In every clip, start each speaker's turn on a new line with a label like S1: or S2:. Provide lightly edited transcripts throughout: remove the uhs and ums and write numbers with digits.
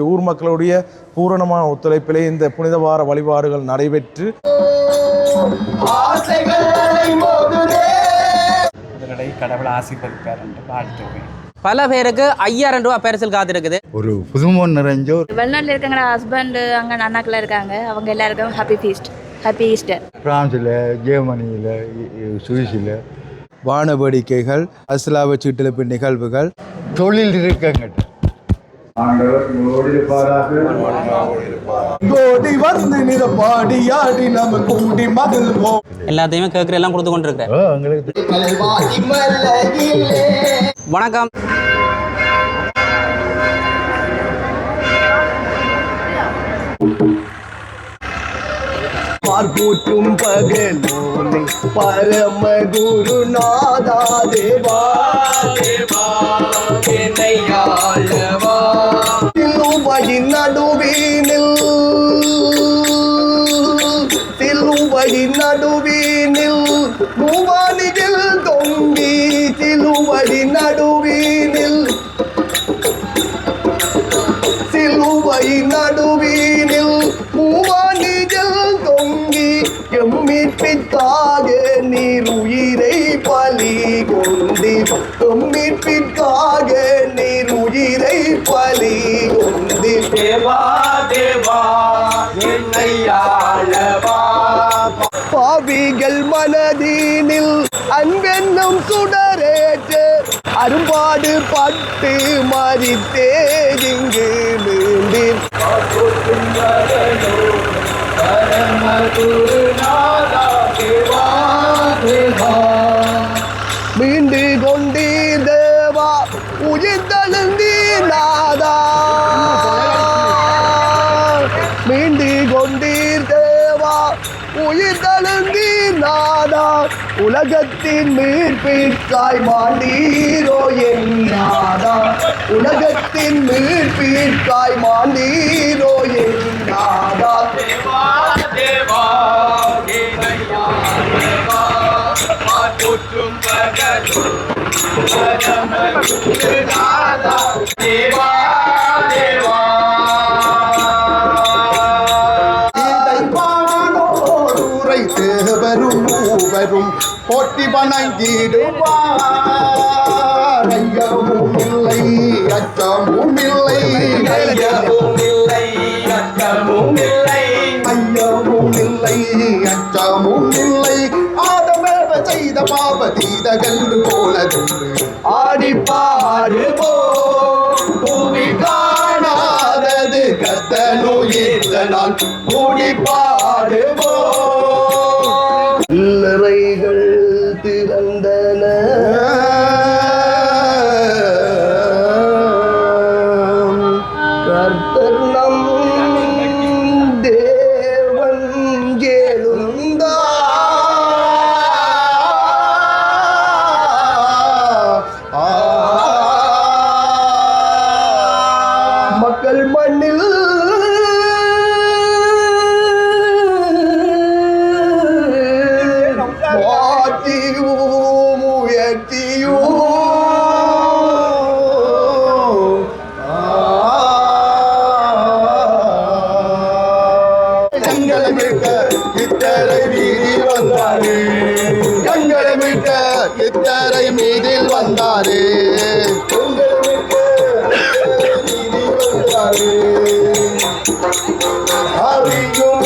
S1: ஊர் மக்களுடைய பூரணமான ஒத்துழைப்பிலே இந்த புனித வார வழிபாடுகள் நடைபெற்று
S2: கடவுள் ஆசீர்வதிப்பார் என்று வாழ்த்துவேன்.
S3: பல பேருக்கு 5000 ரூபாய் பரிசல் காத்திருக்குது.
S4: ஒரு புதுமோன் நிறைஞ்சோ
S5: வெளிநாட்டில் இருக்காங்க, ஹஸ்பண்ட் அங்கே அண்ணாக்கள் இருக்காங்க, அவங்க எல்லாருக்கும் ஹாப்பி ஃபீஸ்ட், ஹாப்பி ஈஸ்டர்.
S4: பிரான்ஸில், ஜெர்மனியில், சுவிஸில்
S1: வானவேடிக்கைகள், அஸ்லாவ சீட்டிழப்பு நிகழ்வுகள்,
S4: தொழில் இருக்கங்கிட்ட
S3: எல்லாத்தையுமே கேட்குற எல்லாம் கொடுத்து கொண்டு இருக்கிறேன். வணக்கம்.
S6: போற்றும் பகலோனே பரம குருநாதா தேவா தேவா என்னையாளவா சிலுவையின் நடுவீனில் மூவானியில் தொங்கி சிலுவையின் நடுவீனில் மூவானியில் தொங்கி எம்மிற்காக நீர் உயிரை பலி கொண்டீர், எம்மிற்காக நீர் உயிரை பலி கொண்டீர். தேவா தேவா என்னையாளவா பாவிகள் மனதினில் அன்பென்னும் சுடரேற்று அரும்பாடு பட்டு மறித்தே இங்கு மீண்டீர். மீண்டு கொண்டீர் தேவா உயிர்த்தெழுந்தீர் நாதா, மீண்டு கொண்டீர் தேவா உயிர்த்தெழுந்தீர் நாதா, உலகத்தின் மீட்பிற்காய் மாண்டீரோ என் நாதா, உலகத்தின் மீட்பிற்காய் மாண்டீரோ என் நாதா. தேவா தேவா போற்றும் தேவா தேவா தேவரும் மூவரும் போட்டி வணங்கிடுவார். ஐயமும் இல்லை அச்சமும் இல்லை, ஐயமும் இல்லை அச்சமும் இல்லை, ஐயமும் இல்லை அச்சமும் இல்லை. ஆதமேவ செய்த பாவ தீதகன்று போலதென்று ஆடி பாடுவோம். பூமி காணாதது கத்தனுயிர்த்தனால் கூடி பாடுவோம். இல்லறைகள் திறந்தன கர்த்தர் நம் தேவன் எழுந்தார். மக்கள் மண்ணில் இத்தரை மீதில் வந்தாரே, அறியும்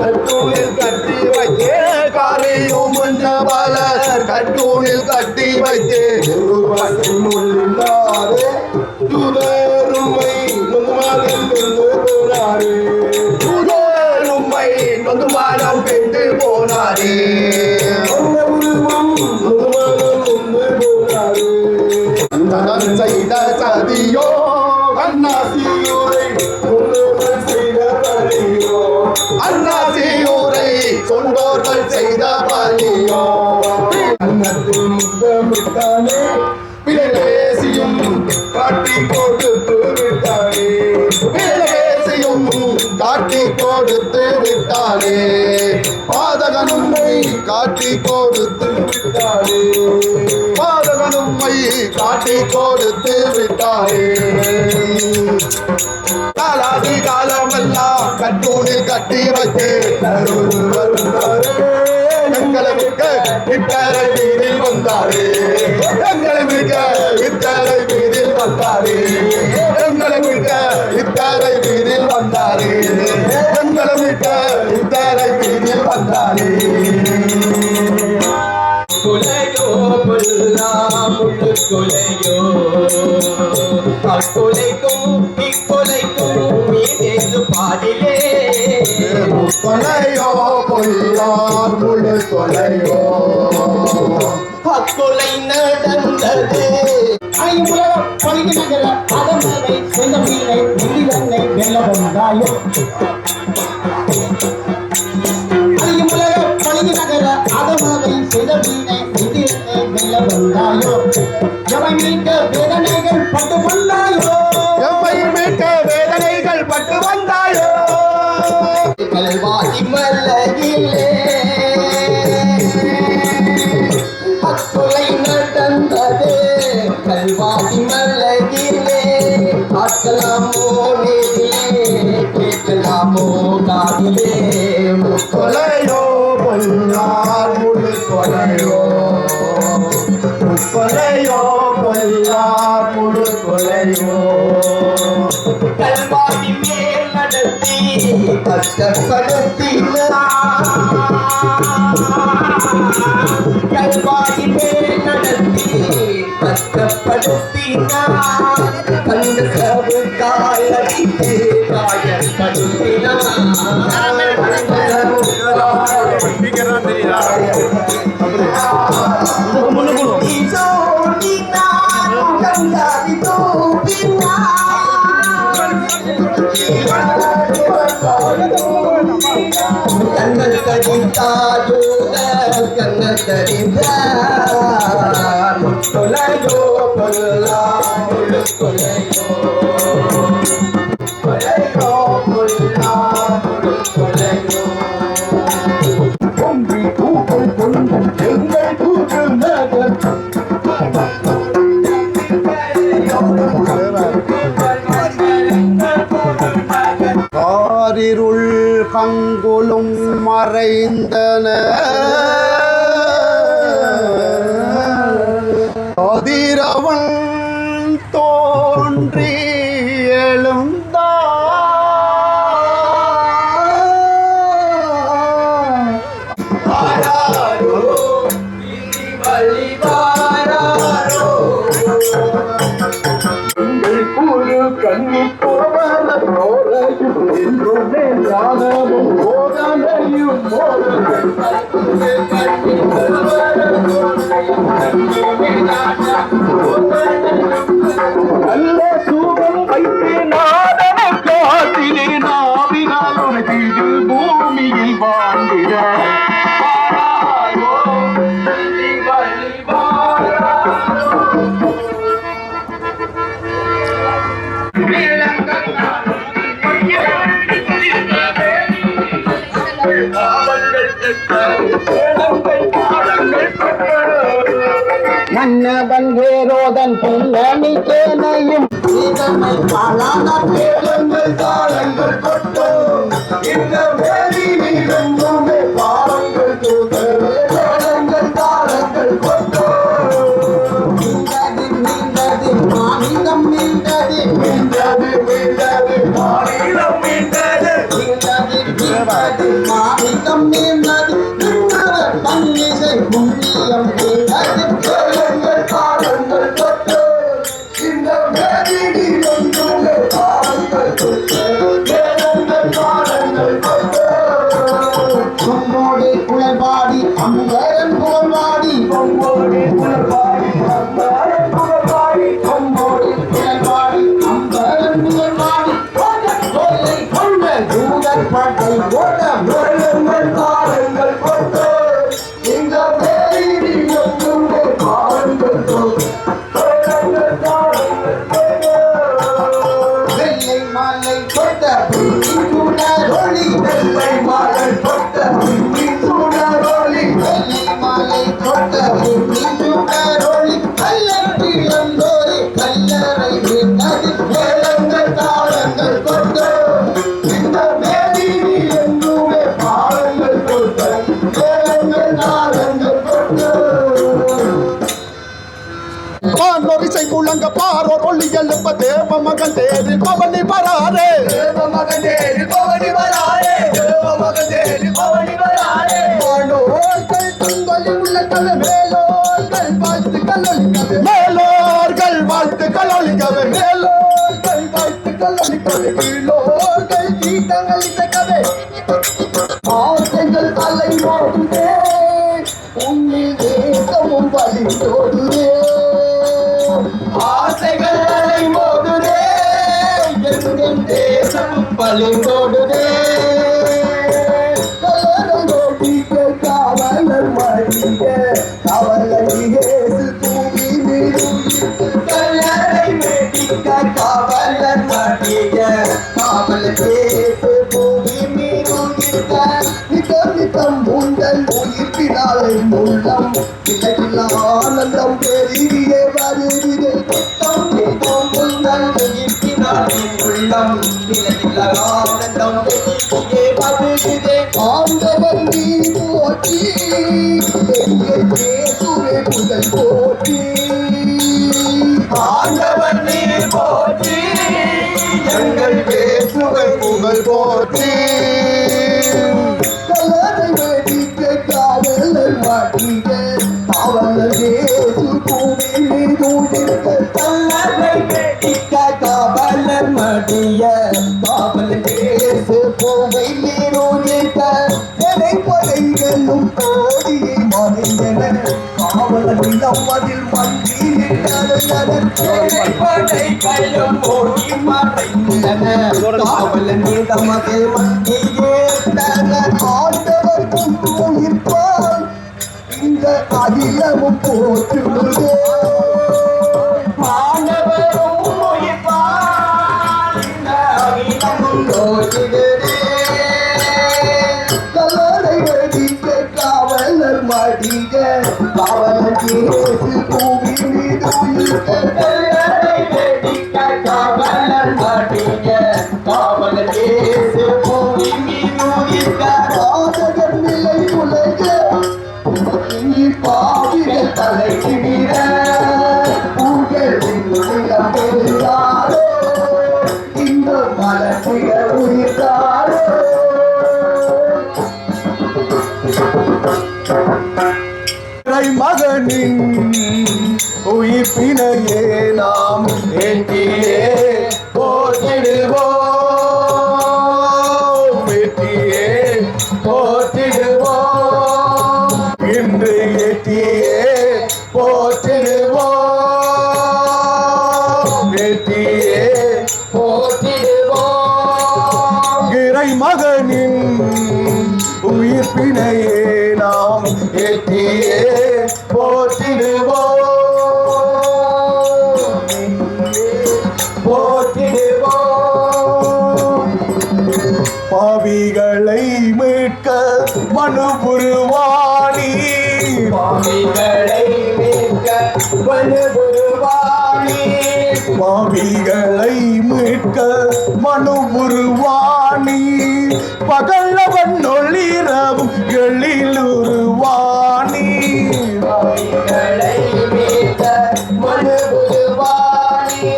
S6: கட்டூனில் கட்டி வைத்தே, காரையும் பலர் கட்டூனில் கட்டி வைத்தே. துதருமை நொந்துமானம் பெண்டு போனாரே, செய்த சதியோ அண்ணாசியூரை செய்த பலியோ, அண்ணாசியூரை சொந்தோர்கள் செய்த பலியோ. அன்னத்தில் முத்தமிட்டானே விலைபேசியும் காட்டி கொடுத்து விட்டானே, விலைபேசியும் காட்டி கொடுத்து விட்டானே. பாதகனும் காட்டி கொடுத்து விட்டானே, பாதகனும் அருமை காட்டி கொடுத்து விட்டாரே காலாதி காலமெல்லாம் கட்டூனில் கட்டி வைத்து எங்களை மிக்க இத்தரை வீதில் வந்தாரே எங்களை மிக்க இத்தரை வீதில் வந்தாரே எங்களை மிக்க இத்தரை வீதில் வந்தாரே எங்களை மிக்க இத்தரை வீதில் வந்தாரே
S7: கொலையோ முள்ளு கொலையோ அக்கொலைக்கும் இக்கொலைக்கும் மீது பாடிலே
S6: கொலையோ பொல்லார் முழு கொலையோ
S7: அக்கொலை நடந்தது ஐம்புலம் பழகினகர அதமலை செல்ல மீனை முடிவெண்ணை வெல்ல வந்தாயோ ஐம்புலக பழகினகர அதமலை செல்ல மீனை முடிவெண்ணை வெல்ல வந்தாயோ எவை மீட்க வேதனைகள் பட்டு வந்தாயோ
S6: எம்மை மீட்க வேதனைகள் பட்டு வந்தாயோ
S7: கல்வாதி மலையிலே அக்கொலை நடந்தது கல்வாதி மலையிலே பார்க்கலாமோ நேரிலே கேட்கலாமோ காதிலே
S6: கொலையோ பொல்லார் முழு கொலையோ கொலையோ பொல்லார் முழு கொலையோ
S7: கல்வாதி மேல் நடத்தி கல்வாதி மேல் நடத்தி கஷ்டப்படுத்தினார் கண்ட சவு காயடித்து கண்ணல் கடித்தாயோ கண்ணல் கடித்தார் கொலையோ பொல்லா கொலையோ கொலையோ பொல்லா கொலையோ
S6: பொங்கி தூக்கல் பொங்கல் எங்கள் தூக்கல் நகர் காரிருள் கங்குலும் மறைந்தன கதிரவன் தோன்றி கண்ணி என்றுமே ஞானமும் போதனையும் நல்ல சுகம் வைத்து நாதன காட்டிலே நாவினாலும் பூமியில் வாழ்ந்திட
S7: மன்னவன் வேரோதன் புன்னணி கேனையும்
S6: கேளங்கள் தாளங்கள் கொட்டோம் இந்த வேலி மீதெங்குமே பாடங்கள் தூதங்கள் தாளங்கள் கொட்டோம்
S7: மாநிலம் மீண்டது
S6: மீண்டது மீண்டது மாநிலம் மீண்டது
S7: மாநிலம் மீண்டது பன்னிசை புண்ணியம் மீண்டது
S6: கேளங்கள் தாளங்கள் கொட்டோம் இந்த வேலி மீதெங்குமே பாடங்கள் கேளங்கள் தாளங்கள் கொட்டோம்
S7: உன்னோடு குழல்பாடி
S6: வானொரிசை முழங்க பாரோர் ஒளி எழுப்ப தேவ மகன் தேரில் பவனி வராரே தேவ மகன் தேரில் பவனி வராரே தேவ மகன் தேரில் பவனி வராரே வானோர்கள் தங்களில் உள்ள கதை மேலோர்கள் வாழ்த்துக்கள் ஒழிக்கவே மேலோர்கள் வாழ்த்துக்கள் ஒழிக்கவே மேலோர்கள் வாழ்த்துக்கள் ஒழிக்கவே கீழோர்கள் கீதங்கள் இந்த கதை ஆசைகள் அலை மோதுதே உன்னில் தேசமும் வலித்தோடுதே ஆசைகள் அலை மோதுதே எங்கள் தேசமும் வலித்தோடுதே காவலர் மடிய காவலர் இயேசு தூவி மிருகிட்டு கல்லறை வெடிக்க காவலர் மடிய காவலர் இயேசு தூவி மிருகிட்ட நித்தம் நித்தம் உங்கள் உயிர்ப்பினாலே உள்ளம் கிளகில ஆனந்தம் பெருகிய வருகிறே நித்தம் நித்தம் உங்கள் உயிர்ப்பினாலே உள்ளம் கிளகில ஆனந்தம் பெருகிய வருகிறே ஆண்டவன் நீ போற்றி எங்கள் இயேசுவே புகழ் போற்றி ஆண்டவன் நீ போற்றி எங்கள் இயேசுவே புகழ் போற்றி கல்லறை வெடிக்க காவலர் மாட்டிய காவலர் இயேசு பூமி மீதுடிக்க கல்லறை வெடிக்க காவலர் மாட்டிய காவலர் இயேசு பூமி மீதுடிக்க படைகளும் கோடியை மறைந்தன காவலர் நிலம் அதில் மண்டி படைகளும் கோடி மறைந்தன காவலர் நிலம் அதில் மண்டியே ஆண்டவர் உயிர்ப்பால் இந்த அகிலமும் போற்றுவதே ஆண்டவரும் உயிர்ப்பால் இந்த அகிலமும் போற்றுவதே கல்லறை வெடிக்க காவலர் மடிய காவலர் இயேசு பூமி மீது உயிர்த்த கல்லறை வெடிக்க காவலர் மடிய காவலர் இயேசு பூமி மீது உயிர்த்த பாதகர் நிலை உலக பாவிகள் தலை கிடீர பூஜையின் உள்ளம் பெருகாரோ இந்த மலர்ச்சிக உயிர்த்தாரோ மகனின் உயிர்ப்பினையே நாம் ஏற்றியே போற்றிடுவோம் ஏற்றியே போற்றிடுவோம் இன்று ஏற்றியே போற்றிடுவோம் ஏற்றியே போற்றிடுவோம் இறை மகனின் உயிர்ப்பினையே நாம் ஏற்றியே போற்றிடுவோம் போற்றிடுவோம் பாவிகளை மீட்க மனு புருவாணி பாவிகளை மீட்க மனு புருவாணி பாவிகளை மீட்க மனு புருவாணி பகலவன் ஒளிரவும் எழிலுருவாணி பாவிகளை மீட்க மனு புருவாணி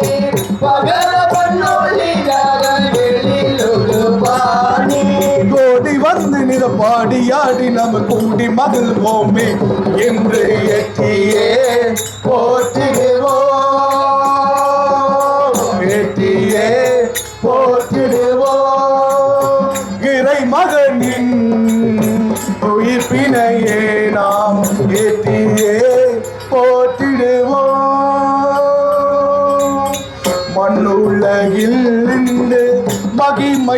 S6: பகலவன் ஒளிரவும் எழிலுருவாணி கோடி வந்து நிற பாடியாடி நம்ம கூடி மகிழ்வோமே என்று ஏற்றியே போற்றிடுவோம் ஏற்றியே போற்றிடுவோம் இறை மகனின் உயிர்ப்பினையே நாம் ஏற்றியே போற்றிடுவோம் மண்ணுலகில் இருந்து மகிமையடைந்ததாய்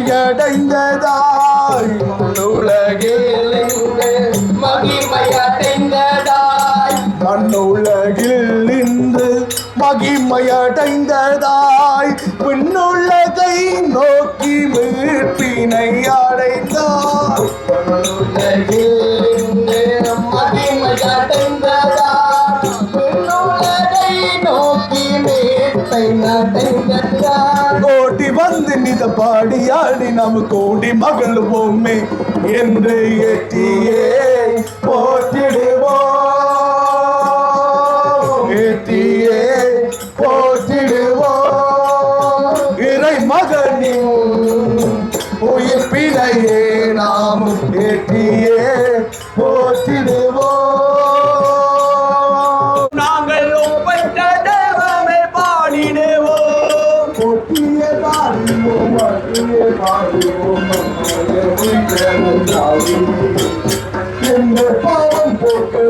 S6: மண்ணுலகில் இருந்து மகிமையடைந்ததாய் மண்ணுலகில் இருந்து மகிமையடைந்ததாய் பின்னுலகை நோக்கி மீட்பினை அடைந்தார் மண்ணுலகில் இருந்து மகிமையடைந்ததாய் பின்னுலகை நோக்கி மீட்பை அடைந்தார் கோடி வந்து நித பாடியாடி நாம் கோடி மகிழ்வோமே என்று ஏற்றியே போற்றிடுவோம் ஏற்றியே போற்றிடுவோம் இறை மகனின் உயிர் பிழையே நாம் ஏற்றியே போற்றிடுவோம்
S2: நாங்கள் ஒப்பற்ற தேவமே பாடிடுவோம்
S6: போற்றிய பாடுவோம் போற்றிய பாடுவோம் எந்த பாவம் போட்டு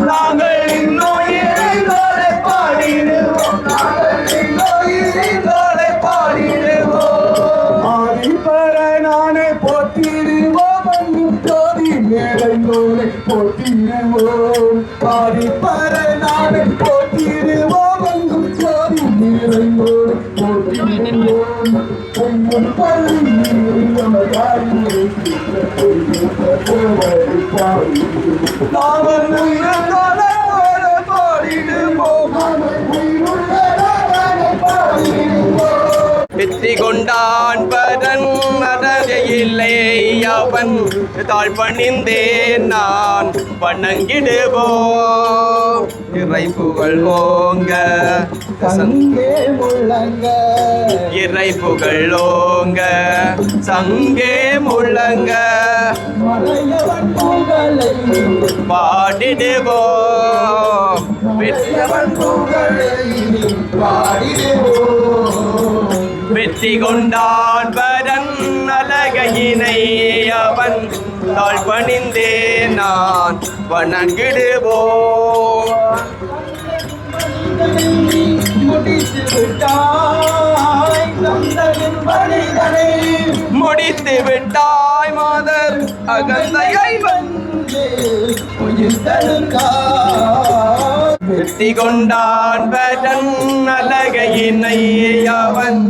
S2: நாங்கள் இன்னும் இறைவனை பாடிடுவோம்
S6: ஆதிப்பர நானே போற்றிடுவோம் ஜோதி மேலையோனை போற்றிடுவோம் ஆதிப்பர நானே போற்றிடுவோம் ஜோதி மேலையோனை போற்றிடுவோம் பொங்கல் பள்ளி
S2: நாங்கள் உயிரோடு பாடிடுவோம் வெற்றி கொண்டான் பரன் மறையில்லை அவன் தாழ் பணிந்தேன் நான் வணங்கிடுவோம் இறை புகழ் ஓங்க
S6: சங்கே முழங்க
S2: இறை புகழ் ஓங்க சங்கே முழங்க
S6: மலையவன் புகழை
S2: பாடிடுவோம் வெற்றியவன்
S6: புகழை பாடிடுவோம்
S2: வெற்றி கொண்டான் பரன் அழகையினை அவன் தாழ் பணிந்தே நான் வணங்கிடுவோம்
S6: முடித்து விட்டாய் தந்தனின் பணிகளை
S2: முடித்து விட்டாய் மாதர் அகந்தையை
S6: வந்து உயிர்த்தெழுந்தாய்
S2: வெற்றி கொண்டான் பரன் அழகையினை அவன்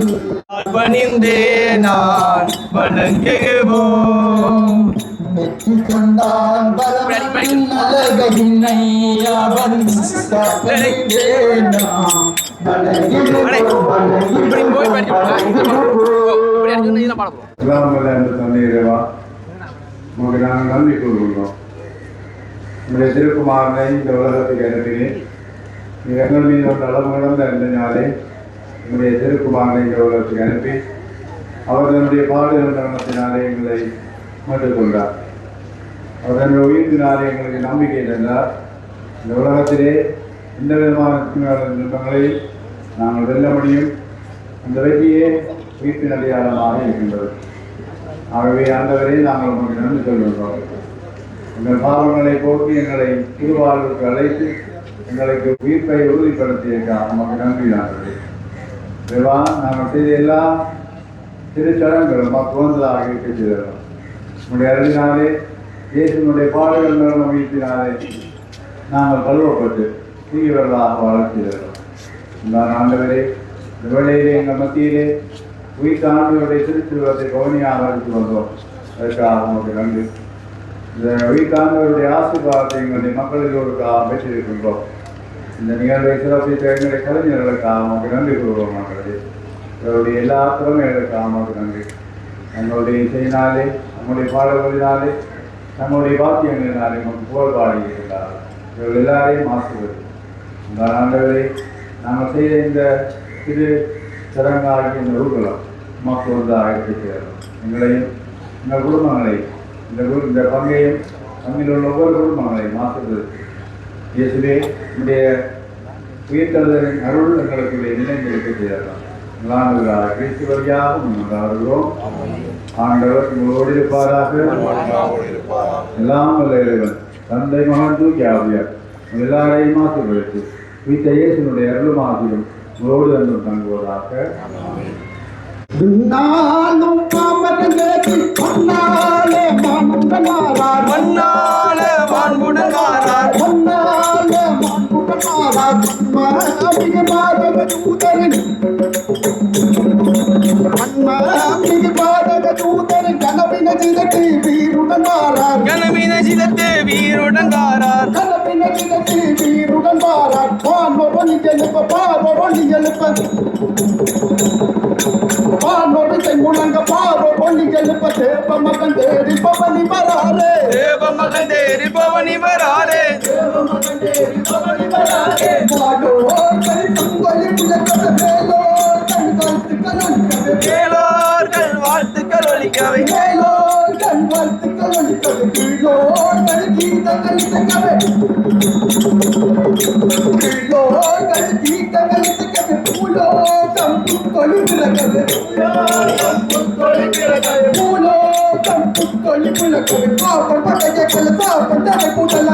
S2: தாழ் பணிந்தே நான் வணங்குவோம்
S6: வெற்றி கொண்டான் பரமன் அழகினை அவன்
S8: என்று சொன்னீரேவா உங்களுக்கு நாங்கள் நன்றி கூறுகிறோம். உங்களுடைய திருக்குமாரனை இந்த உலகத்துக்கு அனுப்பினேன். நீங்கள் எங்கள் மீது ஒரு நலமிழந்த இந்த நாளே என்னுடைய திருக்குமாரனை இந்த உலகத்துக்கு அனுப்பி அவர் தன்னுடைய பாடுகிற மரணத்தினாலே எங்களை மீட்டுக் கொண்டார். அவர் தன்னுடைய உயிர்த்தினாலே எங்களுக்கு நம்பிக்கை தந்தார். இந்த உலகத்திலே எந்த விதமான துன்பங்களை நாங்கள் வெல்ல முடியும். அந்த வெற்றியே உயிர்ப்பின் அடையாளமாக இருக்கின்றது. ஆகவே ஆண்டவரே நாங்கள் உங்களுக்கு நன்றி சொல்கின்றோம். எங்கள் பாவங்களை போக்கி எங்களை திருவாழ்வுக்கு அழைத்து எங்களுக்கு உயிர்ப்பை உறுதிப்படுத்தியிருக்கார். நமக்கு நன்றி ஆண்டவரே. தேவா, நாங்கள் செய்த எல்லா திருச்சடங்களும் புகழ்ந்ததாக இருக்க செய்தோம். உங்களுடைய அருளினாலே இயேசுனுடைய பாடுகள் மரணம் உயிர்ப்பினாலே நாங்கள் கழுவப்பட்டு தீவிரர்களாக வளர்ச்சிதோம். இந்த ஆண்டவரே, இந்த வேளையிலே எங்கள் மத்தியிலே உயிர்த்த ஆண்டவருடைய திருச்சிருவத்தை கவனியாக எடுத்து வந்தோம். அதற்காக நமக்கு நன்றி. இந்த உயிர்த்த ஆண்டவருடைய ஆசீர்வாதத்தை எங்களுடைய மக்களுக்காக பெற்றிருக்கின்றோம். இந்த நிகழ்வை சிறப்பித்த எங்களுடைய கலைஞர்களுக்காக நமக்கு நன்றி கூறுவோம். ஆண்டவரே, இவருடைய எல்லா திறமைகளுக்காக நமக்கு நன்றி. நம்மளுடைய இசையினாலே, நம்முடைய பாடல்களினாலே, நம்முடைய வாக்கியங்களினாலே நமக்கு புகழ் பாடியிருக்கிறார். இவர்கள் எல்லாரையும் ஆசீர்வதி. இந்த ஆண்டவரை நாங்கள் செய்த இந்த திரு சடங்காகிய இந்த ஊர்வலம் மக்கள் வந்து ஆகியிருக்கிறார்கள். எங்களையும் எங்கள் குடும்பங்களையும் இந்த பங்கையும் அங்கில் உள்ள ஒவ்வொரு குடும்பங்களையும் ஆசீர்வதித்து இயேசுவே உடைய உயிர்த்தெழுதலின் அருள் எங்களுக்குள்ளே நிலைந்திருக்க செய்தார்கள். ஆண்டவராக கிறிஸ்து வழியாக வருகிறோம். ஆண்டவர் உங்களோடு இருப்பாராக. எல்லாம் வல்ல இறைவன் தந்தை மகன் தூக்கி ஆவியார் எல்லாரையும் ஆசீர்வதித்து வீட்ட இயேசுனுடைய அருளும் ஆசியும் உங்களோடு என்றும் தங்குவதாக.
S6: நானும் காமரங்கேற்றி பொன்னாலே மாண்புடனாரார்
S2: மன்னாலே மாண்புடனாரார்
S6: பொன்னாலே மாண்புடனாரார் மன்மாமிகு பாதக தூதரின் கனவின சிதத்து வீருடனாரார்
S2: கனவின சிதத்து வீருடனாரார்
S6: கனவின சிதத்து வீருடனாரார் பானொரு எழுப்ப பாரொரு எழுப்ப பானொரு முழங்க பாரொரு எழுப்ப தேவ மகன் தேடி பவனி வராரே
S2: தேவ மகன் தேடி பவனி வராரே
S6: இசைக்கவே கீழோர்கள் கீதங்கள் இசைக்கவே கீழோர்கள் கீதங்கள் இசைக்கவே பூலோகம் புத்தொழி பிறக்கவே பூலோகம் புத்தொழி பிறக்கவே பாப்பன் படையை கல சாப்பன் தடை கூட்டல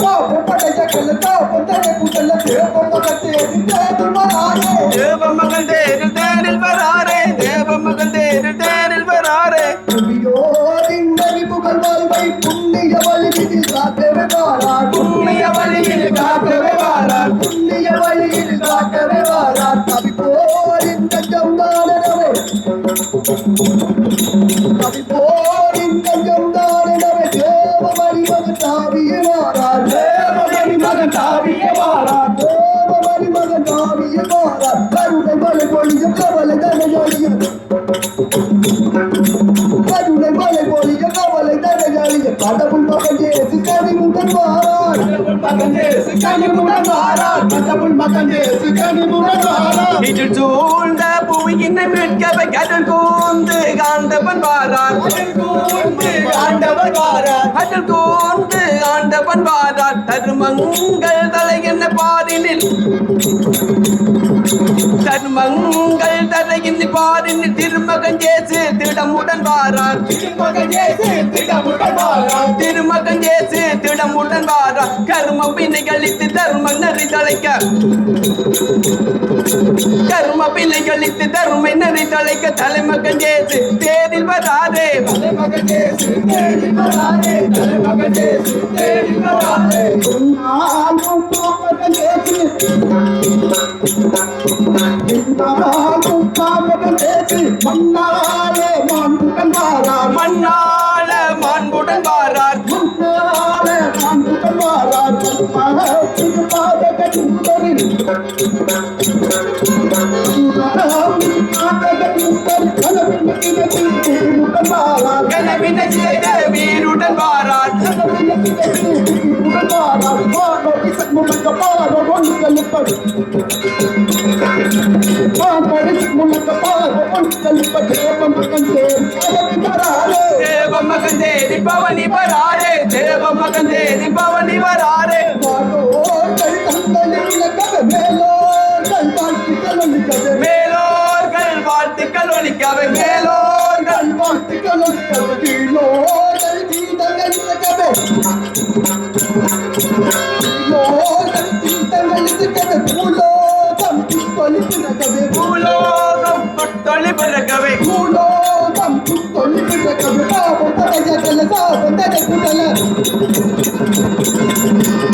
S6: பாப்பன் படையை கல சாப்பன் தடை கூட்டல தேவம் மகத்தேரி தேடி வராரே
S2: தேவமகன் தேரில் வராரே தேவமகன் தேரில் வராரே
S6: புண்ணியோரின் புகழ் வாழ்வை புண்ணிய வழியில் காக்கவே வாரார்
S2: புண்ணிய வழியில் காக்கவே வாரார்
S6: புண்ணிய வழியில் காக்கவே வாரார் கவிப்போரின் கஞ்சம் தானவே கவிப்போரின் கஞ்சம் தானவே தேவமணி மகன் தாவியே வாரார்
S2: தேவமணி மகன் தாவியே வாரார்
S6: தேவமணி மகன் தாவியே வாரார் கருணை மலை பொழியும் கவலை தனை ஒழியும் கருணை மலை பொழியும் கவலை தனை ஒழியும் கடவுள் மகன் இயேசு கனிமுடன் வாரார்
S2: மகன் இயேசு கனிமுடன் வாரார்
S6: கடவுள் மகன் இயேசு கனிமுடன் வாரார்
S2: இதில் சூழ்ந்த புவியினை மீட்கவே கடல் கூர்ந்து ஆண்டவன் வாரார் கடல் கூர்ந்து ஆண்டவன் வாரார் கடல் கூர்ந்து ஆண்டவன் வாரார் தருமங்கள் தலை என்ன பாரினில் தருமங்கள் தலை என்ன பாரினில் திருமகன் இயேசு திடமுடன் வாரார் திருமகன் இயேசு திடமுடன் வாரார் திருமகன் இயேசு திடமுடன் வாரார் கர்ம பிணைகளித்து தர்ம நெறி தலைக்க கர்ம பிள்ளைகளித்து தருமை நெறி தலைக்க தலைமகன் இயேசு தேரில் வராரே
S6: தலைமகன் இயேசு தேரில் வராரே தலைமகன் இயேசு தேரில் வராரே நானும் பாமகன் இயேசு நானும் பாமகன் இயேசு மன்னாலே மாண்புடன் வாரார்
S2: மண்ணாள மாண்புடன் வாரார்
S6: மன்னாலே மாண்புடன் வாரார் மகத்தின் பாதகன் உதரில்
S2: கனவின செய்த வீருடன் வாரார் தேவமகன் தேரி பவனி வராரே தேவமகன் தேரி பவனி வராரே மேலோர்கள் வாழ்த்துக்கள் ஒலிக்கவே மேலோர்கள்
S6: வாழ்த்துக்கள் கீழோர்கள் கீதங்கள் இசைக்கவே கீழோர்கள் கீதங்கள் இசைக்கவே பூலோகம் புத்தொழி பிறக்கவே
S2: பூலோகம் தொழி பிறக்கவே
S6: பூலோகம் புத்தொழி பிறக்கவே பாவம் படைய கல்ல சாபம் தடை கூட்டல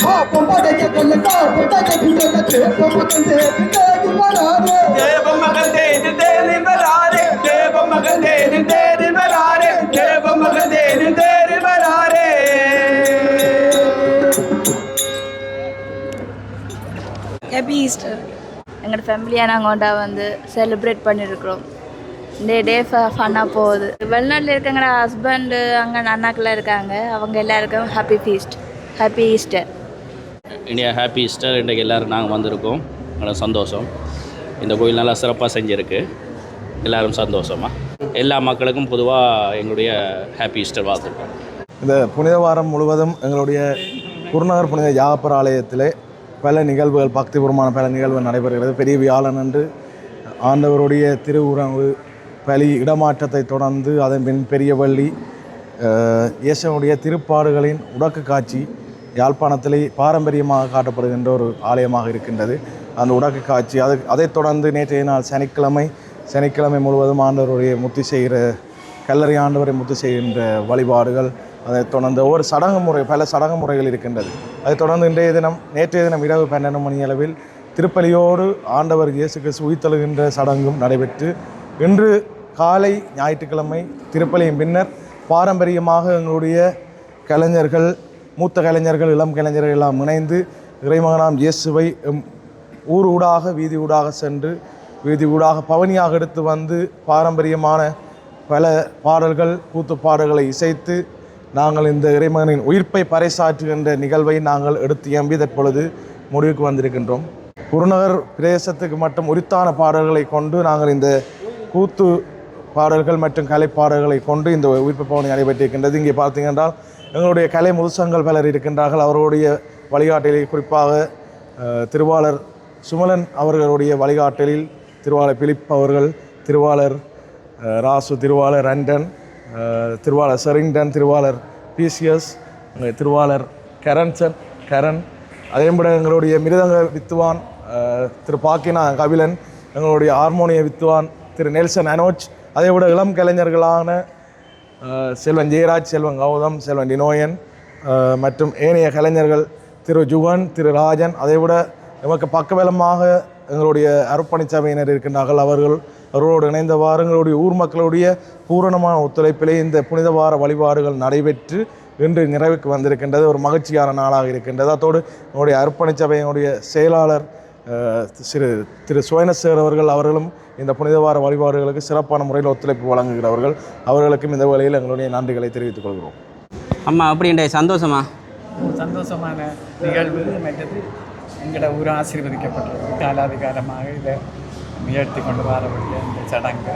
S6: பாவம் படைய கல்ல சாபம் தடை கூட்டல தேவமகன் தேடி தேடி வராரே
S2: தேவமகன் தேடி வராரே தேவமகன் தேடி வராரே தேவமகன் தேடி வராரே
S5: ஹாப்பி ஈஸ்டர் எங்களோட ஃபேமிலியாக நாங்கள் ஒன்றா வந்து செலிப்ரேட் பண்ணியிருக்கிறோம் டே ஃபன்னாக போகுது வெளிநாட்டில் இருக்கவங்கள ஹஸ்பண்டு அங்கே அண்ணாக்கெல்லாம் இருக்காங்க அவங்க எல்லாருக்கும் happy feast happy Easter
S9: India happy Easter இன்றைக்கு எல்லோரும் நாங்கள் வந்திருக்கோம் நல்லா சந்தோஷம் இந்த கோயில் நல்லா சிறப்பாக செஞ்சுருக்கு எல்லோரும் சந்தோஷமாக எல்லா மக்களுக்கும் பொதுவாக எங்களுடைய ஹாப்பி ஈஸ்டர் வாழ்த்துக்கிறோம்.
S1: இந்த புனித வாரம் முழுவதும் எங்களுடைய குருநகர் புனித யாகப்பர் ஆலயத்திலே பல நிகழ்வுகள் பக்திபூர்வமான பல நிகழ்வுகள் நடைபெறுகிறது. பெரிய வியாழன் அன்று ஆண்டவருடைய திருவுறவு பலி இடமாற்றத்தை தொடர்ந்து அதன் பின் பெரிய வள்ளி இயேசுனுடைய திருப்பாடுகளின் உடக்கு காட்சி யாழ்ப்பாணத்திலே பாரம்பரியமாக காட்டப்படுகின்ற ஒரு ஆலயமாக இருக்கின்றது. அந்த உடக்கு காட்சி அதைத் தொடர்ந்து நேற்றைய நாள் சனிக்கிழமை முழுவதும் ஆண்டவருடைய முத்தி செய்கிற கல்லறை ஆண்டவரை முத்தி செய்கின்ற வழிபாடுகள், அதைத் தொடர்ந்து ஒவ்வொரு பல சடங்கு முறைகள் இருக்கின்றது. அதைத் தொடர்ந்து நேற்றைய தினம் இரவு 12 மணி அளவில் திருப்பலியோடு ஆண்டவர் இயேசு கிறிஸ்து உயிர்த்தெழுகின்ற சடங்கும் நடைபெற்று இன்று காலை ஞாயிற்றுக்கிழமை திருப்பலியின் பின்னர் பாரம்பரியமாக எங்களுடைய கலைஞர்கள், மூத்த கலைஞர்கள், இளம் கலைஞர்கள் எல்லாம் இணைந்து இறைமகனாம் இயேசுவை ஊர் ஊடாக வீதி ஊடாக சென்று வீதி ஊடாக பவனியாக எடுத்து வந்து பாரம்பரியமான பல பாடல்கள் கூத்துப்பாடல்களை இசைத்து நாங்கள் இந்த இறைமகனின் உயிர்ப்பை பறைசாற்றுகின்ற நிகழ்வை நாங்கள் எடுத்து எம்பி தற்பொழுது முடிவுக்கு வந்திருக்கின்றோம். குருநகர் பிரதேசத்துக்கு மட்டும் உரித்தான பாடல்களை கொண்டு நாங்கள் இந்த கூத்து பாடல்கள் மற்றும் கலைப்பாடல்களை கொண்டு இந்த உயிர்ப்பு பவனி நடைபெற்றிருக்கின்றது. இங்கே பார்த்தீங்கன்னா எங்களுடைய கலை முதுசங்கள் பலர் இருக்கின்றார்கள். அவர்களுடைய வழிகாட்டலில் குறிப்பாக திருவாளர் சுமலன் அவர்களுடைய வழிகாட்டலில் திருவாளர் பிலிப் அவர்கள், திருவாளர் ராசு, திருவாளர் ரண்டன், திருவாளர் செரிங்டன், திருவாளர் பிசிஎஸ், திருவாளர் கரண், அதேபோல எங்களுடைய மிருதங்க வித்துவான் திரு பாக்கினா கபிலன், எங்களுடைய ஹார்மோனிய வித்துவான் திரு நெல்சன் அனோஜ், அதேபோல இளம் கலைஞர்களான செல்வன் ஜெயராஜ், செல்வன் கௌதம், செல்வன் டினோயன் மற்றும் ஏனைய கலைஞர்கள் திரு ஜுகன், திரு ராஜன், அதேபோல நமக்கு பக்கபலமாக எங்களுடைய அர்ப்பணி சபையினர் இருக்கின்றார்கள். அவர்களோடு இணைந்தவாறு எங்களுடைய ஊர் மக்களுடைய பூரணமான ஒத்துழைப்பிலே இந்த புனித வார வழிபாடுகள் நடைபெற்று இன்று நிறைவுக்கு வந்திருக்கின்றது. ஒரு மகிழ்ச்சியான நாளாக இருக்கின்றது. அதோடு என்னுடைய அர்ப்பணி சபையினுடைய செயலாளர் திரு சுவனசேர் அவர்களும் இந்த புனித வார வழிபாடுகளுக்கு சிறப்பான முறையில் ஒத்துழைப்பு வழங்குகிறவர்கள். அவர்களுக்கும் இந்த வேளையில் எங்களுடைய நன்றிகளை தெரிவித்துக் கொள்கிறோம்.
S3: அம்மா அப்படின்ற சந்தோஷமா?
S10: சந்தோஷமான நிகழ்வு. மற்றது எங்களோட ஊர் ஆசீர்வதிக்கப்பட்டிருக்கு. காலாதிகாலமாக இதை உயர்த்தி கொண்டு வரக்கூடிய இந்த சடங்கு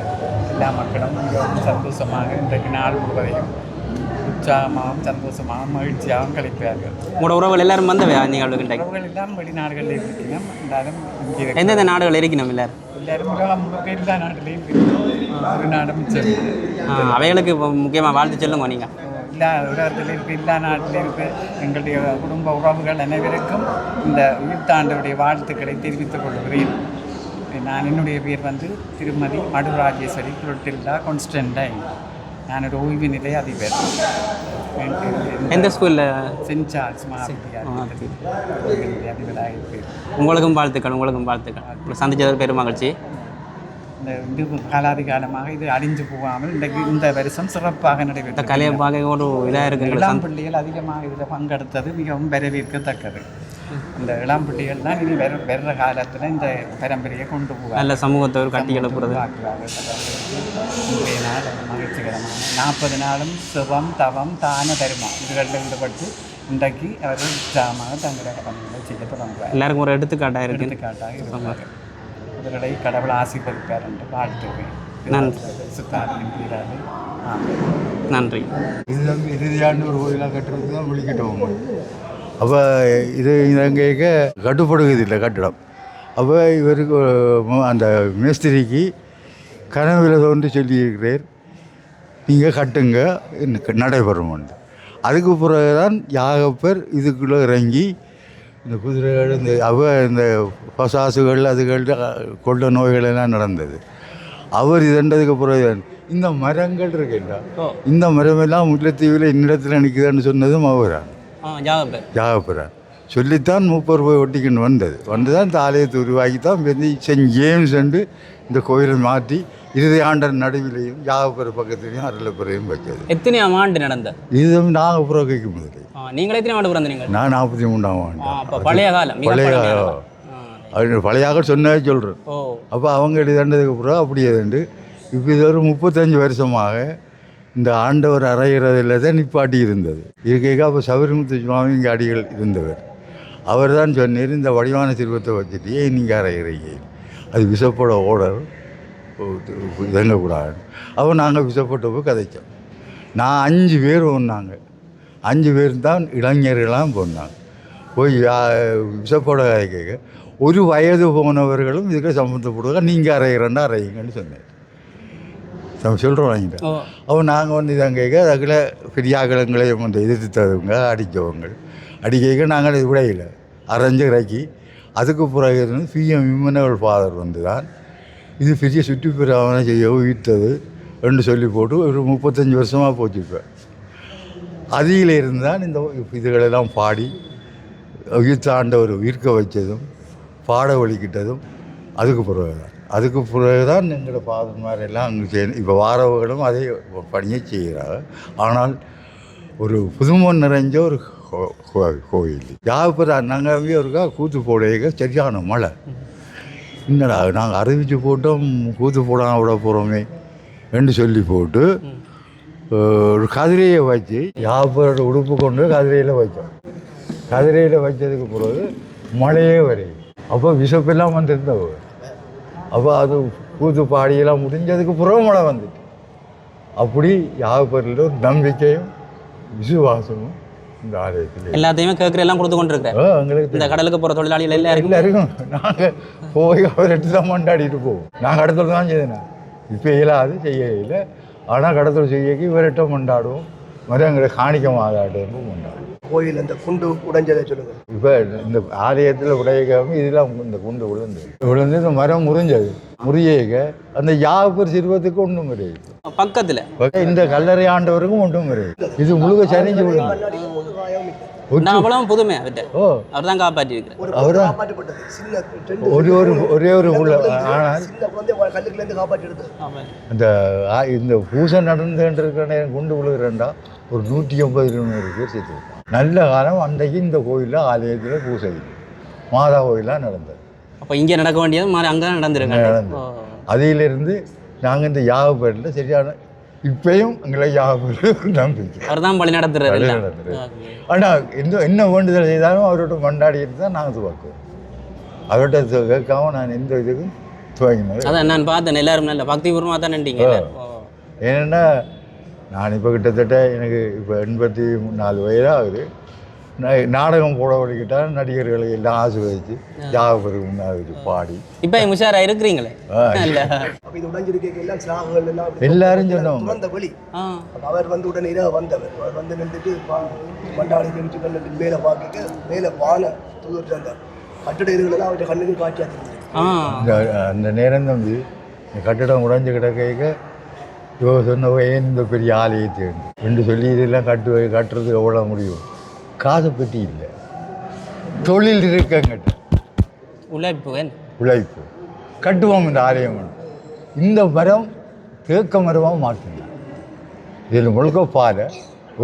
S10: எல்லா மக்களும் மிகவும் சந்தோஷமாக இன்றைக்கு நாள் முழுவதையும் உற்சாகமாகவும் சந்தோஷமாகவும் மகிழ்ச்சியாகவும் கழிப்பார்கள்.
S3: உங்களோட உறவுகள் எல்லாரும் வந்தவை நிகழ்வுகள்?
S10: உறவுகள் எல்லாம் வெளிநாடுகளில் இருக்கணும். எல்லாரும்
S3: எந்தெந்த நாடுகள் இருக்கணும்? எல்லாரும்
S10: முழுக்க எல்லா நாட்டிலையும் ஒரு நாடு மிச்சம்.
S3: அவைகளுக்கு முக்கியமாக வாழ்த்து சொல்லுங்க. நீங்கள்
S10: எல்லா உலகத்தில் இருக்க எல்லா நாட்டிலும் இருக்க எங்களுடைய குடும்ப உறவுகள் அனைவருக்கும் இந்த உயிர்த்தாண்டவருடைய வாழ்த்துக்களை தெரிவித்துக் கொள்கிறேன். நான் என்னுடைய பேர் திருமதி மடு ராஜேஸ்வரி குலோட்டில்டா கான்ஸ்டன்டைன். நான் ஒரு ஓய்வு நிலை அதிபர்.
S3: எந்த ஸ்கூலில்?
S10: சென்ட் சார்ல்ஸ் மகாவித்யாலயத்தில் அதிபராக இருப்பேன்.
S3: உங்களுக்கும் வாழ்த்துக்கள். சந்திச்சது பெரும் மகிழ்ச்சி.
S10: இந்த காலாதிகாலமாக இது அழிஞ்சு போகாமல் இன்றைக்கு இந்த வருஷம் சிறப்பாக நடைபெற்ற
S3: கலையை பார்க்க ஒரு இதாக இருக்குது.
S10: இளம் பிள்ளைகள் அதிகமாக இதில் பங்கெடுத்தது மிகவும் வரவேற்கத்தக்கது. இந்த இளம் பிள்ளைகள் தான் இனி வர்ற காலத்தில் இந்த பரம்பரையை கொண்டு போவாங்க.
S3: நல்ல சமூகத்தை கட்டி எழுப்புறது.
S10: இன்றைய நாள் மகிழ்ச்சிகரமான 40 நாளும் சிவம், தவம், தான, தர்மம் இதுகளில் ஈடுபட்டு இன்றைக்கு அவர்கள் உற்சாகமாக தங்களை கடமைகளை செய்ய தொடங்குவார்.
S3: எல்லாருக்கும் ஒரு எடுத்துக்காட்டாக
S10: இருப்பாங்க. அவர்களை கடவுள் ஆசீர்வதிப்பார் என்று வாழ்த்துவேன்.
S3: நன்றி.
S4: இதுதான் இறுதியாண்டு ஒரு கோயிலாக கட்டுறதுக்கு தான் விழிக்கிட்டோம். அப்போ இது அங்கேக்க கட்டுப்படுவதில்லை கட்டிடம். அப்போ இவருக்கு அந்த மேஸ்திரிக்கு கனவில் தோன்றி சொல்லியிருக்கிறார், நீங்கள் கட்டுங்க நடைபெறும். அதுக்கு பிறகு தான் யாகப்பர் இதுக்குள்ளே இறங்கி இந்த குதிரைகள் இந்த பசாசுகள் அதுகள் கொண்ட நோய்கள் எல்லாம் நடந்தது. அவர் இதன்றதுக்கு பிறகு இந்த மரங்கள் இருக்குல்ல, இந்த மரமெல்லாம் முல்லைத்தீவில் இன்னிடத்தில் நிற்குதான்னு சொன்னதும் அவரான் யாகப்பரான் சொல்லித்தான் மூப்பர் போய் ஒட்டிக்கின்னு வந்துதான் இந்த ஆலயத்தை உருவாக்கி தான் சென்ட் ஜேம்ஸ் என்று இந்த கோயிலை மாற்றி இறுதி ஆண்டர் நடுவிலையும் யாகப்பெற பக்கத்துலையும் அருளப்பெறையும் வைக்கிறது.
S3: எத்தனையாம் ஆண்டு நடந்த
S4: இது நாங்கள் புறக்கைக்கு முதலே.
S3: நீங்கள் எத்தனை ஆண்டு பிறந்தீங்க?
S4: நான் 43ஆம் ஆண்டு.
S3: பழைய காலம்.
S4: பழையாக சொன்னே சொல்கிறேன். அப்போ அவங்க எழுதண்டதுக்கு பிறகு அப்படியே தண்டு இப்போ இது ஒரு 35 வருஷமாக இந்த ஆண்டவர் அறைகிறதில் தான் நிப்பாட்டி இருந்தது. இதுக்காக அப்போ சபரிமுத்து சுவாமி இங்கே அடிகள் இருந்தவர். அவர் தான் சொன்னார், இந்த வடிவான சிறுவத்தை வச்சுட்டு ஏன் நீங்கள் அறைகிறீங்க, அது விசப்போட ஓடர் இதங்கக்கூடாது. அப்போ நாங்கள் விசப்பட்ட போய் கதைச்சோம். நான் 5 பேர் ஒன்றாங்க, 5 பேர் தான் இளைஞர்களாம் போனாங்க. போய் விசப்போட கதை கேட்க ஒரு வயது போனவர்களும் இதுக்கு சம்மந்தப்படுவாங்க, நீங்கள் அறைகிறேன்னா அறையுங்கன்னு சொன்னேன். நம்ம சொல்கிறோம் வாங்கிட்டேன். அப்போ நாங்கள் இதான் கேட்க அதுக்குள்ள பெரிய அகலங்களையும் எதிர்த்து தருவங்க அடித்தவங்க அடிக்க நாங்கள் இது விடையில அரைஞ்சு இறக்கி அதுக்கு பிறகு இருந்து பிஎம் விமனவள் ஃபாதர் தான் இது பெரிய சுற்றுப்புறாவனை செய்ய உயிர்த்தது என்று சொல்லி போட்டு ஒரு 35 வருஷமாக போச்சு. இப்போ அதில் இருந்தால் இந்த இதுகளெல்லாம் பாடி உயிர்த்தாண்டவர் உயிர்க்க வச்சதும் பாட ஒழிக்கிட்டதும் அதுக்கு பிறகு தான் எங்களோட ஃபாதர்மார் எல்லாம் அங்கே செய்யணும். இப்போ வாரவர்களும் அதே பணியை செய்கிறாங்க. ஆனால் ஒரு புதுமண் நிறைஞ்ச ஒரு கோயில் யாகப்பர் நாங்கள் ஒருக்கா கூத்து போட சரியான மழை. என்னடா நாங்கள் அறிவிச்சு போட்டோம் கூத்து போடாமல் விட போகிறோமே என்று சொல்லி போட்டு ஒரு கதிரையை வச்சு யாகப்பரோட உடுப்பு கொண்டு கதிரையில் வச்சோம். கதிரையில் வச்சதுக்கு பிறகு மழையே வரையும். அப்போ விசப்பெல்லாம் வந்துருந்தவங்க. அப்போ அது கூத்து பாடியெல்லாம் முடிஞ்சதுக்கு பிறகு மழை வந்துட்டு அப்படி யாகப்பரில் ஒரு நம்பிக்கையும் விசுவாசமும் இந்த ஆலயத்தில்
S3: எல்லாத்தையுமே கேட்குற எல்லாம் கொடுத்து கொண்டு இருக்கிறேன்
S4: எங்களுக்கு
S3: இந்த கடலுக்கு போகிற தொழிலாளிகள் எல்லாருக்கும்
S4: எல்லாருக்கும் நாங்கள் போய் அவர்கிட்ட தான் கொண்டாடிட்டு போவோம் நான் கடத்தல் தான் செய்தேன் இப்போ இயலாது செய்யல ஆனால் கடத்தல் செய்யக்கு இவர்கிட்ட கொண்டாடுவோம் மாதிரி எங்களை காணிக்க மாதாட்டம் கொண்டாடுவோம்.
S6: கோயில் அந்த குண்டு உடைஞ்சதை சொல்லுங்க.
S4: இப்போ இந்த ஆலயத்தில் உடையக்காம இதெல்லாம் இந்த குண்டு விழுந்து இந்த மரம் முறிஞ்சது முறியக்க அந்த யாகப்பர் சிறுவத்துக்கு ஒன்றும் கிடையாது
S3: பக்கத்தில்
S4: இந்த கல்லறை ஆண்டவருக்கும் ஒன்றும் கிடையாது இது முழுக்க சரிஞ்சு விழுந்து
S3: அவ்வளவு புதுமை அவர்கிட்ட அவர் தான் காப்பாற்றி இருக்கிறார்
S4: அவர் ஒரே ஒரு உள்ள ஆனால் இந்த பூசை நடந்துகிட்டு இருக்கிற நேரம் குண்டு விழுகிறேன்டா ஒரு 150-200 பேர் சேர்த்து நல்ல காலம் அன்றைக்கு இந்த கோயிலில் ஆலயத்தில் பூசை மாதா கோயிலாக நடந்தது.
S3: அப்போ இங்கே நடக்க வேண்டியது மாதிரி அங்கே நடந்துருக்கு.
S4: அதிலிருந்து நாங்கள் இந்த யாகப்பேட்டில் சரியான இப்பயும் எங்களை யாகப்பேட்டில் நம்பிக்கை
S3: அவர் தான் பழி நடத்துறாரு.
S4: ஆனால் என்ன வேண்டுதல் செய்தாலும் அவரோட கொண்டாடிட்டு தான் நாங்கள் துவக்குவோம். அவர்கிட்ட கேட்காம நான் எந்த இதுக்கும் துவங்கினேன்.
S3: அதான் நான் பார்த்தேன் எல்லாரும் நல்ல பக்திபூர்வமாக தான் நின்றீங்க.
S4: ஏன்னா நான் இப்போ கிட்டத்தட்ட எனக்கு இப்போ 84 வயதாகுது. நாடகம் போட வழிக்கிட்டால் நடிகர்களை எல்லாம் ஆசீர்வதிச்சு யாகப்பருக்கு முன்னாடி பாடி
S3: இப்போ உஷாரா இருக்கிறீங்களே.
S4: எல்லாரும் சொன்னோம்
S6: அவர் வந்து உடனே வந்தவர் அவர் வந்து நின்றுட்டு மண்டாளி கழிச்சு மேலே பார்க்க மேலே வான தூர் அந்த கட்டிட இதுகளெல்லாம் அவருடைய கண்ணுக்கு காட்சியாக
S4: அந்த நேரம் தம்பி கட்டிடம் உடைஞ்சு கிடக்க இவங்க சொன்ன ஏன் இந்த பெரிய ஆலயத்தை ரெண்டு சொல்லி இதெல்லாம் கட்டுறது எவ்வளோ முடியும் காசை பற்றி இல்லை தொழில் இருக்கங்கிட்ட உழைப்பு கட்டுவோம் இந்த ஆலயம். இந்த மரம் தேக்க மரமாக மாற்றினார். இதில் முழுக்க பாலை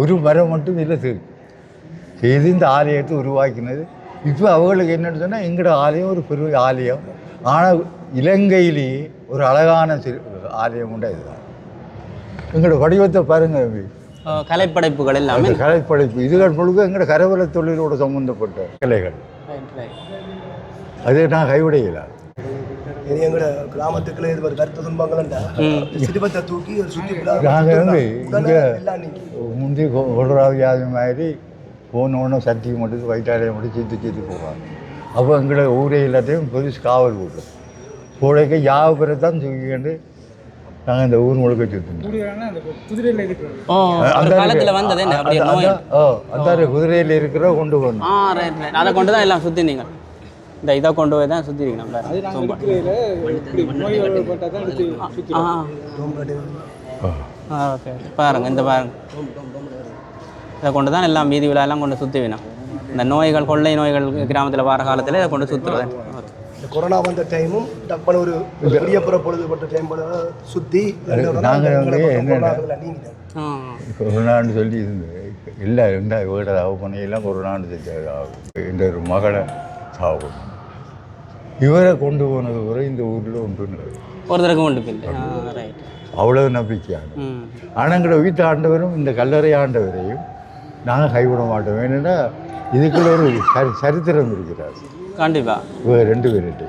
S4: ஒரு மரம் மட்டும் இல்லை செய்து இந்த ஆலயத்தை உருவாக்கினது. இப்போ அவங்களுக்கு என்னென்னு சொன்னால் எங்களோட ஆலயம் ஒரு பெரிய ஆலயம். ஆனால் இலங்கையிலேயே ஒரு அழகான ஆலயம் உண்டு. இதுதான் எங்களோட வடிவத்தை பாருங்கள்.
S3: கலைப்படைப்புகள் எல்லாமே
S4: கலைப்படைப்பு இதுகள் முழுக்க எங்களோட கரவல தொழிலோடு சம்மந்தப்பட்ட கலைகள். அது நான் கைவிடையில
S6: எங்களோட கிராமத்துக்குள்ள இது ஒரு கருத்து துன்பங்கள்டா சிறுபத்தை தூக்கி ஒரு சுற்றி
S4: நாங்கள் வந்து இங்கே முந்தி கொடராவியாதி மாதிரி போனோன்னு சட்டியை மட்டும் வயிற்றாலையை மட்டும் சீத்து போவாங்க. அப்போ எங்களை ஊரே எல்லாத்தையும் போலீஸ் காவல் போட்டோம். போடைக்க யாவரை தான் தூக்கிக்கிண்டு நாங்கள் இந்த ஊர் முழுக்க சுற்றினோம். அந்த குதிரையில் இருக்கிற கொண்டு போகணும்.
S3: அதை கொண்டு தான் எல்லாம் சுற்றினீங்க. இந்த இதை கொண்டு போய் தான் சுற்றிருக்கீங்க. பாருங்க இந்த பாருங்க இதை கொண்டு தான் எல்லாம் வீதி விழாலாம் கொண்டு சுற்றி வேணும். இந்த நோய்கள் கொள்ளை நோய்கள் கிராமத்தில் வர காலத்தில் இதை கொண்டு சுற்றுறது.
S6: இந்த கொரோனா வந்த டைமும் டப்பன ஒரு பெரிய பொழுதுபட்ட டைம் போல சுற்றி
S4: நாங்கள் வந்து என்ன கொரோனான்னு சொல்லி இருந்தது இல்லை என்ன வீட பண்ணையெல்லாம் கொரோனான்னு செஞ்சாங்க. இந்த ஒரு மகளை சாகும் இவரை கொண்டு போனது வரை இந்த ஊரில் ஒன்று
S3: ஒருத்தருக்கு கொண்டு
S4: அவ்வளவு நம்பிக்கையான. ஆனால் எங்களோட வீட்டு ஆண்டவரும் இந்த கல்லறை ஆண்டவரையும் நாங்கள் கைவிட மாட்டோம். ஏன்னா இதுக்குள்ள ஒரு சரித்திரம் இருக்கிறார்.
S3: கண்டிப்பா
S4: இவர் 2 பேர்கிட்ட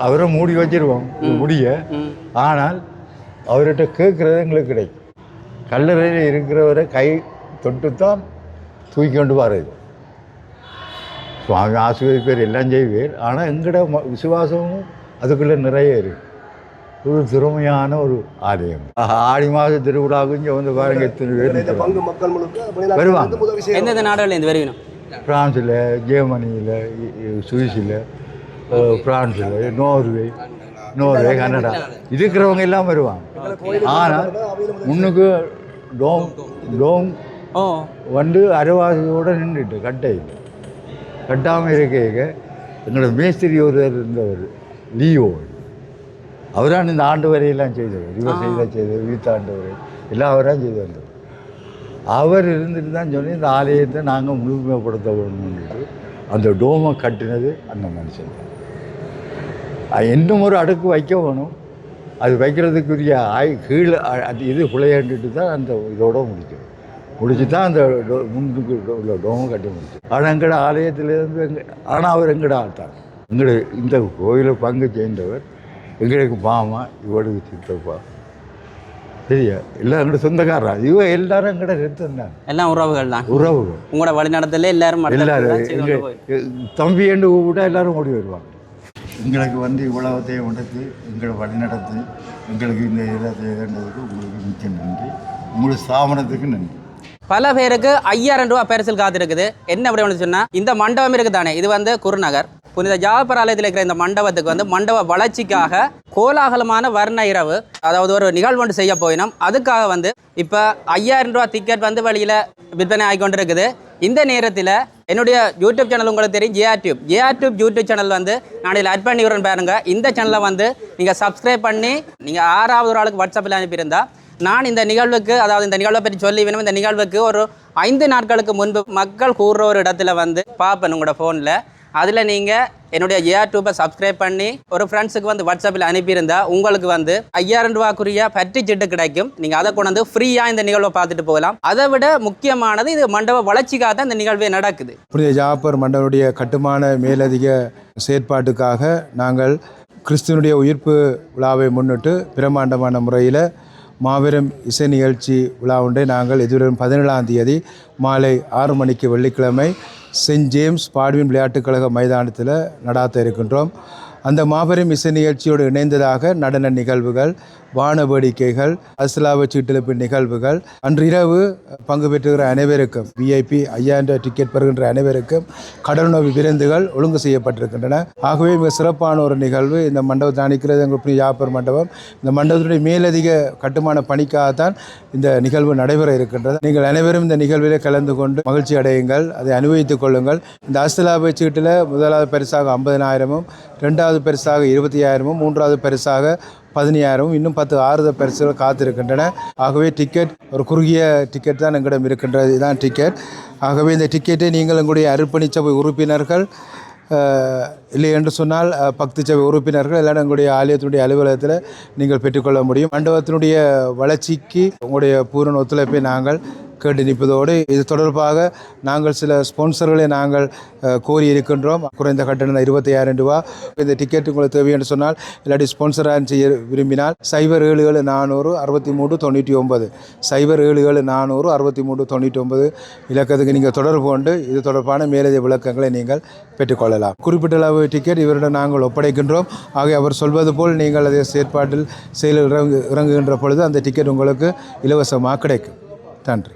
S4: அவரை மூடி வச்சிருவோம் முடிய. ஆனால் அவர்கிட்ட கேட்குறது எங்களுக்கு கிடைக்கும். கல்லறையில் இருக்கிறவரை கை தொட்டுத்தான் தூக்கி கொண்டு வர்றது. சுவாமி ஆசீர்வதிப்பேர் எல்லாம் செய்வேர். ஆனால் எங்களோட விசுவாசமும் அதுக்குள்ளே நிறைய இருக்கு. ஒரு திறமையான ஒரு ஆலயம். ஆடி மாத திருவிழாவுக்கு இங்கே வந்து பாருங்க எத்தனை பேர் வருவாங்க.
S3: எந்தெந்த நாடுகளில் வருவீங்க?
S4: பிரான்ஸில், ஜெர்மனியில், சுவிஸில், பிரான்ஸில், நோர்வே, கனடா இருக்கிறவங்க எல்லாம் வருவாங்க. ஆனால் முன்னுக்கு டோம் வந்து அரைவாசியோடு நின்றுட்டு கட்டையில் கட்டாமல் இருக்க எங்களோட மேஸ்திரி ஒருவர் இருந்தவர் லியோ. அவரான் இந்த ஆண்டு வரையெல்லாம் செய்தவர். இவர் செய்தவர் வீட்டாண்டு வரை எல்லாம் அவரான் செய்து வந்தவர். அவர் இருந்துட்டு தான் சொல்லி இந்த ஆலயத்தை நாங்கள் முழுமைப்படுத்த வேணும்னு அந்த டோமை கட்டினது அந்த மனுஷன். இன்னும் ஒரு அடுக்கு வைக்க வேணும். அது வைக்கிறதுக்குரிய கீழே அது இது பிள்ளையாண்டுட்டு தான் அந்த இதோட முடிச்சு தான் அந்த முன்னுக்கு உள்ள டோமை கட்டி முடிச்சு. ஆனால் எங்களோட ஆலயத்திலேருந்து ஆனால் அவர் எங்கட ஆட்டார். எங்களோட இந்த கோயிலை பங்கு சேர்ந்தவர் எங்களுக்கு மாமா, இவளுக்கு சித்தப்பா, சரியா இல்லை எங்களோட சொந்தக்காரா இவ எல்லாரும் எங்கட ரத்தம் தான்,
S3: எல்லாம் உறவுகள் தான்.
S4: உறவுகள்
S3: உங்களோட வழிநடத்தல எல்லாரும்
S4: எல்லாரும் தம்பி என்று கூட எல்லாரும் ஓடி வருவாங்க. எங்களுக்கு இவ்வளவுத்தையும் உடைத்து எங்களை வழிநடத்தி எங்களுக்கு இந்த இதை உங்களுக்கு மிச்சம் நன்றி, உங்களுக்கு ஸ்தாபனத்துக்கு நன்றி.
S3: பல பேருக்கு 5000 ரூபா பரிசில் காத்திருக்குது. என்ன அப்படி சொன்னால், இந்த மண்டபம் இருக்குது தானே, இது வந்து குருநகர் புனித ஜாபர் ஆலயத்தில் இருக்கிற இந்த மண்டபத்துக்கு வந்து மண்டப வளர்ச்சிக்காக கோலாகலமான வர்ண இரவு, அதாவது ஒரு நிகழ்வு ஒன்று செய்ய போயினோம். அதுக்காக வந்து இப்போ 5000 ரூபா டிக்கெட் வந்து வழியில் விற்பனை ஆகிக்கொண்டு இருக்குது. இந்த நேரத்தில் என்னுடைய யூடியூப் சேனல் உங்களுக்கு தெரியும், ஜேஆர் டியூப் யூடியூப் சேனல் வந்து நான் இதில் ஆட் பண்ணி விடுறேன் பாருங்கள். இந்த சேனலை வந்து நீங்கள் சப்ஸ்கிரைப் பண்ணி நீங்கள் 6வது ஒரு ஆளுக்கு வாட்ஸ்அப்பில் அனுப்பியிருந்தா நான் இந்த நிகழ்வுக்கு, அதாவது இந்த நிகழ்வை பற்றி சொல்லி வேணும், இந்த நிகழ்வுக்கு ஒரு 5 நாட்களுக்கு முன்பு மக்கள் கூறுற ஒரு இடத்துல வந்து பார்ப்பேன் உங்களோட ஃபோனில். அதில் நீங்கள் என்னுடைய ஜேஆர் டியூப்பை சப்ஸ்கிரைப் பண்ணி ஒரு ஃப்ரெண்ட்ஸுக்கு வந்து வாட்ஸ்அப்பில் அனுப்பியிருந்தா உங்களுக்கு வந்து 5000 ரூபாக்குரிய பற்றி சீட்டு கிடைக்கும். நீங்கள் அதை கொண்டு வந்து ஃப்ரீயாக இந்த நிகழ்வை பார்த்துட்டு போகலாம். அதை விட முக்கியமானது, இது மண்டப வளர்ச்சிக்காக தான் இந்த நிகழ்வே நடக்குது.
S1: புனித ஜாபர் மண்டபனுடைய கட்டுமான மேலதிக செயற்பாட்டுக்காக நாங்கள் கிறிஸ்துவனுடைய உயிர்ப்பு விழாவை முன்னிட்டு பிரமாண்டமான முறையில் மாபெரும் இசை நிகழ்ச்சி விழா ஒன்றை நாங்கள் எதிர்வரும் 17ஆம் தேதி மாலை 6 மணிக்கு வெள்ளிக்கிழமை செயின்ட் ஜேம்ஸ் பாட்வின் விளையாட்டுக் கழக மைதானத்தில் நடாத்த இருக்கின்றோம். அந்த மாபெரும் இசை நிகழ்ச்சியோடு இணைந்ததாக நடன நிகழ்வுகள், வான வேடிக்கைகள், அஸ்லாவ சீட்டெழுப்பு நிகழ்வுகள், அன்று இரவு பங்கு பெற்றுகிற அனைவருக்கும் VIP 5000 டிக்கெட் பெறுகின்ற அனைவருக்கும் கடலுணவு விருந்துகள் ஒழுங்கு செய்யப்பட்டிருக்கின்றன. ஆகவே மிக சிறப்பான ஒரு நிகழ்வு இந்த மண்டபத்தை அணிக்கிறது எங்கள் ஜாபர் மண்டபம். இந்த மண்டபத்தினுடைய மேலதிக கட்டுமான பணிக்காகத்தான் இந்த நிகழ்வு நடைபெற இருக்கின்றது. நீங்கள் அனைவரும் இந்த நிகழ்விலே கலந்து கொண்டு மகிழ்ச்சி அடையுங்கள், அதை அனுபவித்துக் கொள்ளுங்கள். இந்த அஸ்லாவ சீட்டில் முதலாவது பரிசாக 50,000, 2வது பரிசாக 25,000, 3வது பரிசாக 15,000, இன்னும் 10 ஆறுத பரிசுகள் காத்திருக்கின்றன. ஆகவே டிக்கெட் ஒரு குறுகிய டிக்கெட் தான் எங்களிடம் இருக்கின்றது, இதுதான் டிக்கெட். ஆகவே இந்த டிக்கெட்டை நீங்கள் எங்களுடைய அர்ப்பணிச்சபை உறுப்பினர்கள் இல்லை என்று சொன்னால் பக்தி சபை உறுப்பினர்கள் எல்லாரும் எங்களுடைய ஆலயத்தினுடைய அலுவலகத்தில் நீங்கள் பெற்றுக்கொள்ள முடியும். மண்டபத்தினுடைய வளர்ச்சிக்கு உங்களுடைய பூரண ஒத்துழைப்பை நாங்கள் கேட்டு நிற்பதோடு, இது தொடர்பாக நாங்கள் சில ஸ்பான்சர்களை நாங்கள் கோரி இருக்கின்றோம். குறைந்த கட்டணம் 25,000 ரூபா. இந்த டிக்கெட் உங்களுக்கு தேவை என்று சொன்னால், இல்லாட்டி ஸ்பான்சராக செய்ய விரும்பினால் 077-400-6399 077-400-6399 இலக்கத்துக்கு நீங்கள் தொடர்பு கொண்டு இது தொடர்பான மேலதிக விளக்கங்களை நீங்கள் பெற்றுக்கொள்ளலாம். குறிப்பிட்ட அளவு டிக்கெட் இவரிடம் நாங்கள் ஒப்படைக்கின்றோம். ஆகிய அவர் சொல்வது போல் நீங்கள் அதை செயற்பாட்டில் செயலில் இறங்குகின்ற பொழுது அந்த டிக்கெட் உங்களுக்கு இலவசமாக கிடைக்கும். நன்றி.